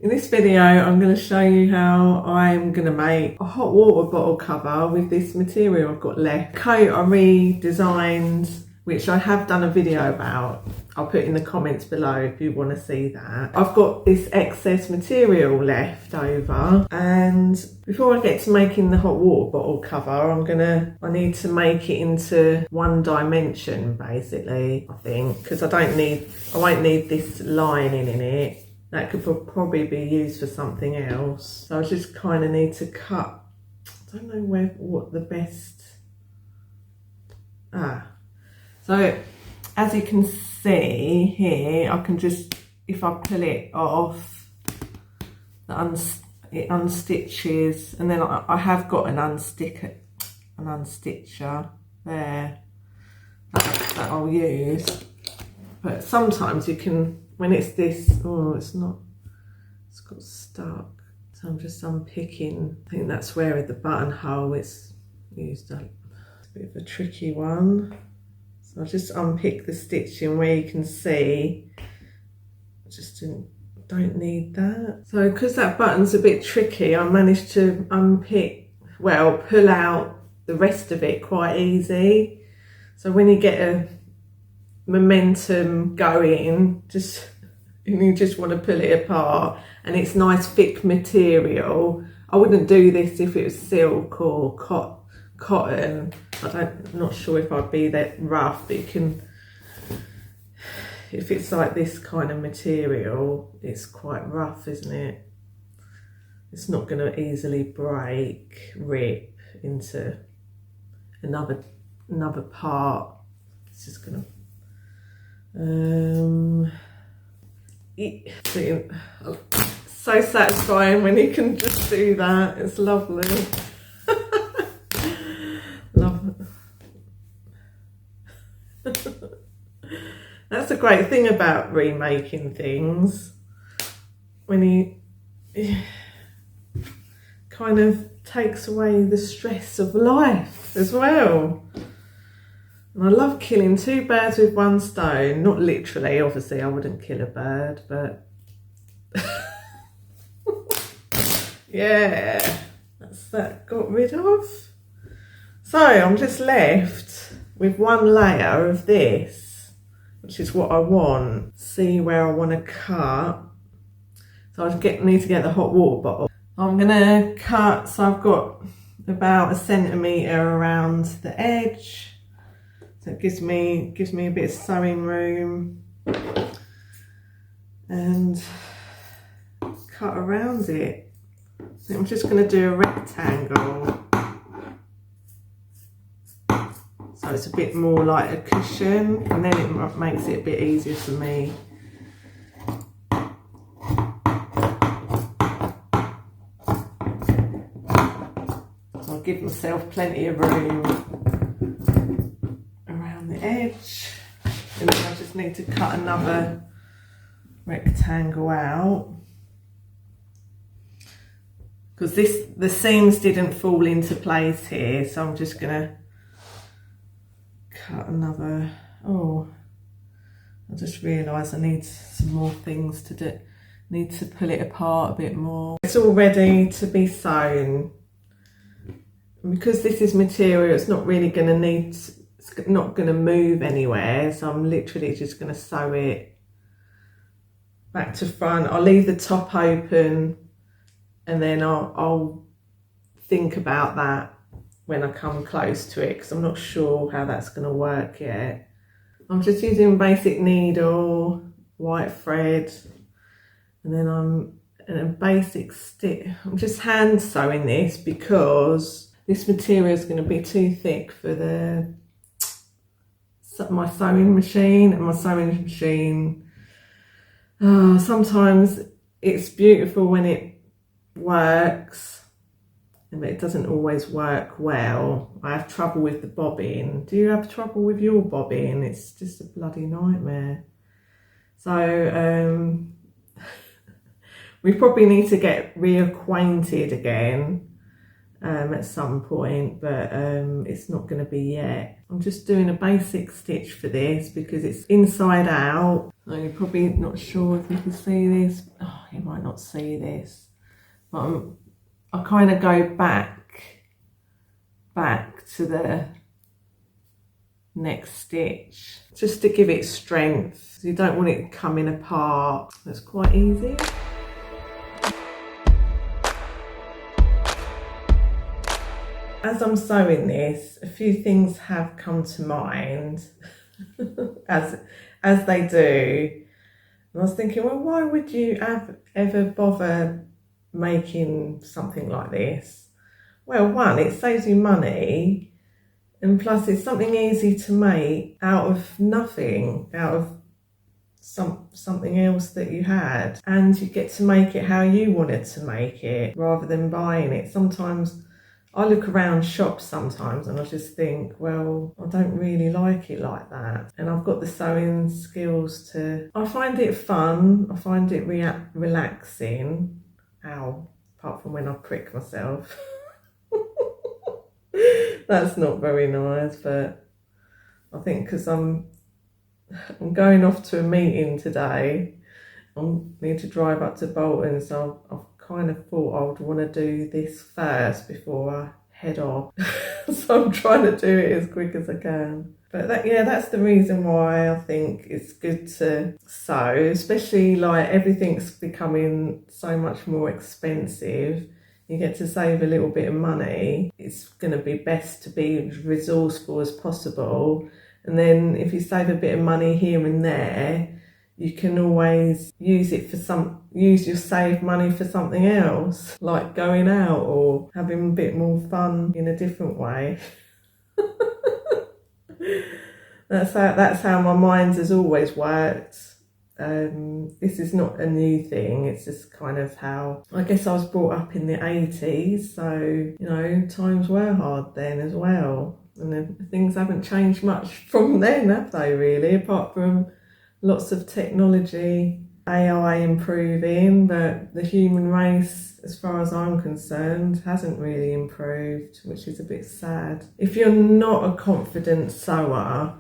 In this video I'm going to show you how I'm going to make a hot water bottle cover with this material I've got left. Coat I redesigned, which I have done a video about. I'll put in the comments below if you want to see that. I've got this excess material left over, and before I get to making the hot water bottle cover I need to make it into one dimension basically, I think, because I won't need this lining in it. That could probably be used for something else. So I just kind of need to cut, I don't know what the best, so as you can see here, I can just, if I pull it off, it unstitches, and then I have got an unstitcher there that I'll use. But sometimes you can, when it's this, it's got stuck. So I'm just unpicking. I think that's where the buttonhole is used up. It's a bit of a tricky one. So I'll just unpick the stitching where you can see. I just don't need that. So because that button's a bit tricky, I managed to pull out the rest of it quite easy. So when you get a momentum going, you just want to pull it apart, and it's nice thick material. I wouldn't do this if it was silk or cotton. I'm not sure if I'd be that rough, but you can, if it's like this kind of material, it's quite rough, isn't it? It's not going to easily rip into another part. It's just going to so satisfying when you can just do that. It's lovely. Love it. That's a great thing about remaking things, when you kind of takes away the stress of life as well. And I love killing two birds with one stone. Not literally, obviously I wouldn't kill a bird, but yeah, that's that got rid of. So I'm just left with one layer of this, which is what I want. See where I want to cut. So I need to get the hot water bottle. I'm gonna cut, so I've got about 1 centimetre around the edge. So it gives me a bit of sewing room, and cut around it. So I'm just going to do a rectangle, so it's a bit more like a cushion, and then it makes it a bit easier for me. So I'll give myself plenty of room edge, and then I just need to cut another rectangle out, because the seams didn't fall into place here, so I'm just gonna cut another. I just realised I need some more things to do. Need to pull it apart a bit more. It's all ready to be sewn, and because this is material, it's not really going to need, it's not going to move anywhere, so I'm literally just going to sew it back to front. I'll leave the top open, and then I'll think about that when I come close to it, because I'm not sure how that's going to work yet. I'm just using basic needle, white thread, and then I'm in a basic stitch. I'm just hand sewing this because this material is going to be too thick for my sewing machine, and my sewing machine, sometimes it's beautiful when it works, but it doesn't always work well. I have trouble with the bobbin. Do you have trouble with your bobbin? It's just a bloody nightmare. So we probably need to get reacquainted again, at some point, but it's not going to be yet. I'm just doing a basic stitch for this because it's inside out. So you're probably not sure if you can see this. Oh, you might not see this, but I kind of go back to the next stitch just to give it strength. You don't want it coming apart. That's quite easy. As I'm sewing this, a few things have come to mind, as they do. And I was thinking, well, why would you ever bother making something like this? Well, one, it saves you money, and plus it's something easy to make out of nothing, out of something else that you had, and you get to make it how you wanted to make it rather than buying it. Sometimes I look around shops sometimes and I just think, well, I don't really like it like that. And I've got the sewing skills I find it fun, I find it relaxing. Ow, apart from when I prick myself. That's not very nice, but I think because I'm going off to a meeting today, I need to drive up to Bolton, so I've kind of thought I would want to do this first before I head off. So I'm trying to do it as quick as I can. But that's the reason why I think it's good to sew, especially like everything's becoming so much more expensive. You get to save a little bit of money. It's going to be best to be as resourceful as possible. And then if you save a bit of money here and there, you can always use your saved money for something else, like going out or having a bit more fun in a different way. That's how my mind has always worked. This is not a new thing, it's just kind of how, I guess I was brought up in the 80s, so, you know, times were hard then as well. And then things haven't changed much from then, have they really, apart from lots of technology, AI improving, but the human race, as far as I'm concerned, hasn't really improved, which is a bit sad. If you're not a confident sewer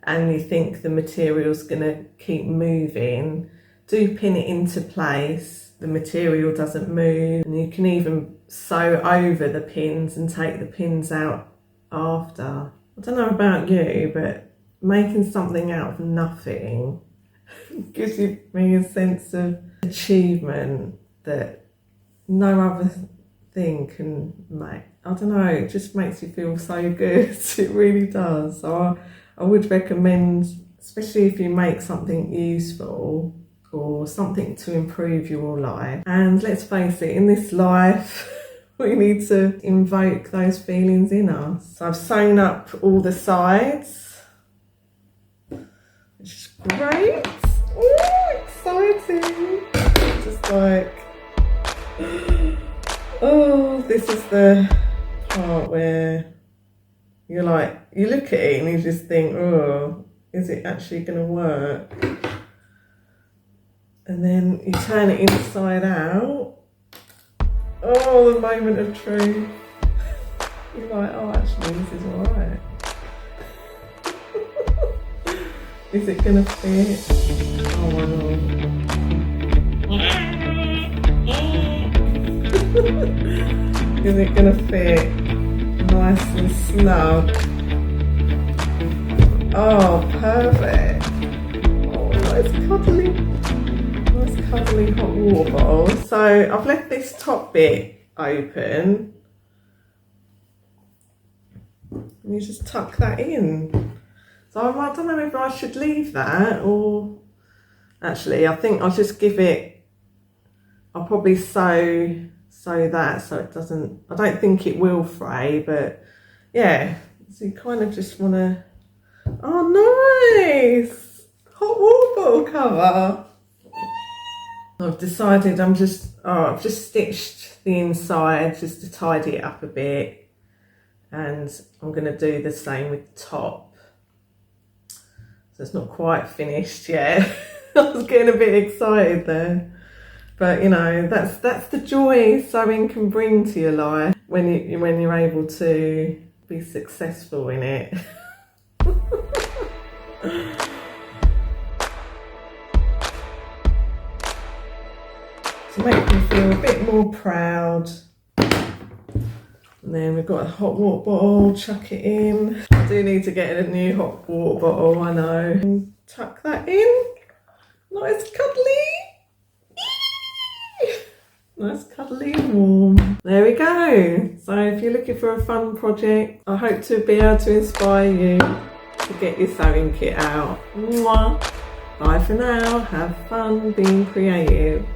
and you think the material's going to keep moving, do pin it into place. The material doesn't move, and you can even sew over the pins and take the pins out after. I don't know about you, but making something out of nothing gives me a sense of achievement that no other thing can make. I don't know, it just makes you feel so good. It really does. So I would recommend, especially if you make something useful or something to improve your life. And let's face it, in this life, we need to invoke those feelings in us. So I've sewn up all the sides, which is great. Oh, exciting. Just like, oh, this is the part where you look at it and you just think, oh, is it actually going to work? And then you turn it inside out. Oh, the moment of truth. You're like, oh, actually, this is alright. Is it going to fit? Oh my god. Is it going to fit nice and snug? Oh, perfect. Oh, nice cuddly hot water bowl. So I've left this top bit open. And you just tuck that in. So I don't know if I should leave that, or actually I think I'll just I'll probably sew that so it doesn't, I don't think it will fray, but yeah, so you kind of just want to, oh nice, hot water bottle cover. I've decided I've just stitched the inside just to tidy it up a bit, and I'm going to do the same with the top. So it's not quite finished yet. I was getting a bit excited there. But you know, that's the joy sewing can bring to your life. when you're able to be successful in it. To make me feel a bit more proud. And then we've got a hot water bottle, chuck it in. I do need to get a new hot water bottle, I know. And tuck that in. Nice cuddly. Nice cuddly and warm. There we go. So if you're looking for a fun project, I hope to be able to inspire you to get your sewing kit out. Mwah. Bye for now. Have fun being creative.